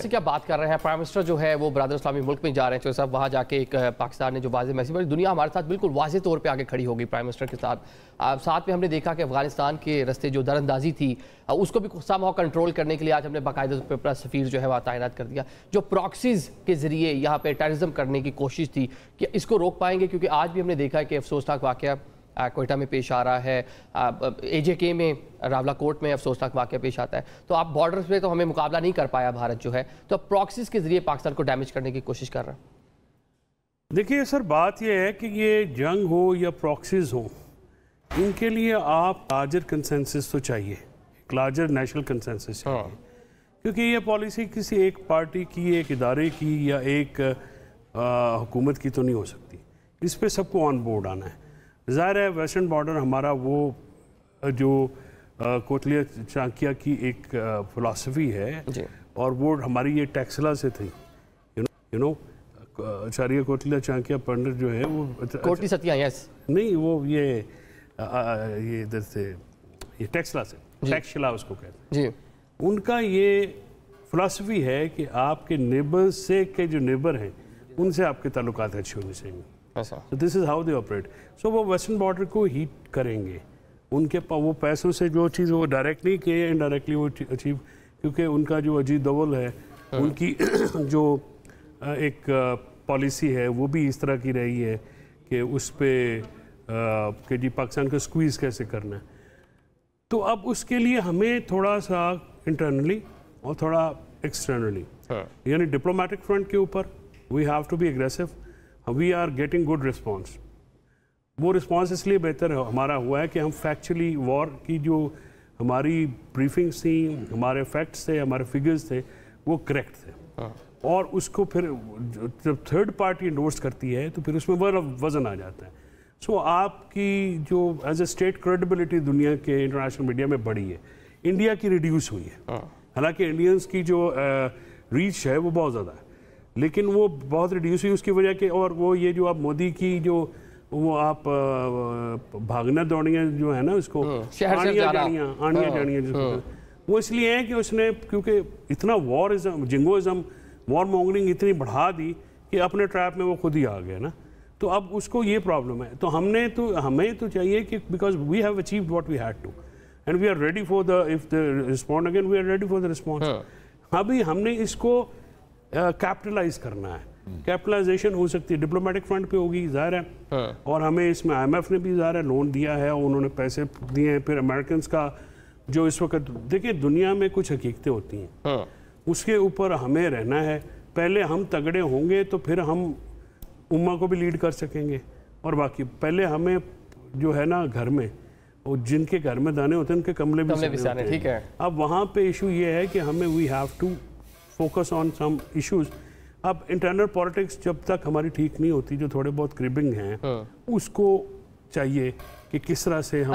से क्या बात कर रहे हैं, प्राइम मिनिस्टर जो है वो बरादर इस्लामी मुल्क में जा रहे हैं, साहब वहाँ जाके एक पाकिस्तान ने जो वाज़ेह मैसेज, बड़ी दुनिया हमारे साथ बिल्कुल वाज़ेह तौर पे आगे खड़ी होगी प्राइम मिनिस्टर के साथ। साथ में हमने देखा कि अफगानिस्तान के रस्ते जो दरअंदाजी थी उसको भी समहाउ कंट्रोल करने के लिए आज हमने बाकायदा पर सफ़ीर जो है वहाँ तैनात कर दिया। जो प्रॉक्सीज़ के ज़रिए यहाँ पर टेररिज्म करने की कोशिश थी, कि इसको रोक पाएंगे? क्योंकि आज भी हमने देखा है कि अफसोसनाक वाक़या कोयटा में पेश आ रहा है, AJK में रावलाकोट में अफसोसनाक वाक़या पेश आता है। तो आप बॉर्डर्स पे तो हमें मुकाबला नहीं कर पाया भारत जो है, तो अब प्रॉक्सीज के जरिए पाकिस्तान को डैमेज करने की कोशिश कर रहा है। देखिए सर, बात यह है कि ये जंग हो या प्रॉक्सीज हो, इनके लिए आप लार्जर कंसेंसस तो चाहिए, एक लार्जर नेशनल कंसेंसस चाहिए। क्योंकि ये पॉलिसी किसी एक पार्टी की, एक इदारे की या एक हुकूमत की तो नहीं हो सकती। इस पर सबको ऑन बोर्ड आना है। ज़ाहिर है वेस्टर्न बॉर्डर हमारा वो जो कोटलिया चाणक्य की एक फ़िलासफ़ी है, और वो हमारी ये टैक्सला से थी। यू नो आचार्य कोटलिया चाणक्य पंडित जो है वो कोटली सत्या, यस नहीं, वो ये इधर से ये टैक्सला से, टैक्सला उसको कहते हैं जी। उनका ये फ़िलासफ़ी है कि आपके नेबर्स से के जो नेबर हैं उनसे आपके ताल्लुकात अच्छे होने चाहिए। So this is how they operate. So वो वेस्टर्न बॉर्डर को हीट करेंगे, उनके वो पैसों से जो चीज़ वो डायरेक्ट नहीं किए, इनडायरेक्टली वो अचीव, क्योंकि उनका जो अजीत दोवल है उनकी जो एक पॉलिसी है वो भी इस तरह की रही है कि उस पर कि जी पाकिस्तान को स्क्वीज़ कैसे करना है। तो अब उसके लिए हमें थोड़ा सा इंटरनली और थोड़ा एक्सटर्नली, यानी डिप्लोमेटिक फ्रंट के ऊपर we have to be aggressive. We are getting good response. वो रिस्पॉन्स इसलिए बेहतर हमारा हुआ है कि हम फैक्चुअली वॉर की जो हमारी ब्रीफिंग्स थी, हमारे फैक्ट्स थे, हमारे फिगर्स थे, वो करेक्ट थे। और उसको फिर जब थर्ड पार्टी इंडोर्स करती है तो फिर उसमें वज़न आ जाता है। सो आपकी जो एज ए स्टेट क्रेडिबिलिटी दुनिया के इंटरनेशनल मीडिया में बढ़ी है, इंडिया की रिड्यूस हुई है। हालांकि इंडियंस की जो रीच है वो बहुत ज़्यादा है, लेकिन वो बहुत रिड्यूस हुई उसकी वजह के। और वो ये जो आप मोदी की जो वो आप भागना दौड़ियाँ जो है ना, उसको आनियाँ जानियाँ, वो इसलिए है कि उसने क्योंकि इतना वॉरिज्म, जिंगोइज्म, वॉर मॉन्गरिंग इतनी बढ़ा दी कि अपने ट्रैप में वो खुद ही आ गया ना। तो अब उसको ये प्रॉब्लम है। तो हमें तो चाहिए कि because we have achieved what we had to and we are ready for the if the respond again, we are ready for the response. अभी हमने इसको कैपिटलाइज करना है। कैपिटलाइजेशन हो सकती है डिप्लोमेटिक फ्रंट पे होगी, ज़ाहिर है। और हमें इसमें IMF ने भी ज़ाहिर है लोन दिया है, और उन्होंने पैसे दिए हैं। फिर अमेरिकन का जो इस वक्त देखिए दुनिया में कुछ हकीकतें होती हैं, उसके ऊपर हमें रहना है। पहले हम तगड़े होंगे तो फिर हम उम्मा को भी लीड कर सकेंगे। और बाकी पहले हमें जो है ना घर में, और जिनके घर में दाने होते हैं उनके कमले भी साने, ठीक है। अब वहाँ पे इशू ये है कि हमें we have to focus on some issues. अब इंटरनल पॉलिटिक्स जब तक हमारी ठीक नहीं होती, जो थोड़े बहुत क्रिबिंग हैं, उसको चाहिए कि किस तरह से हम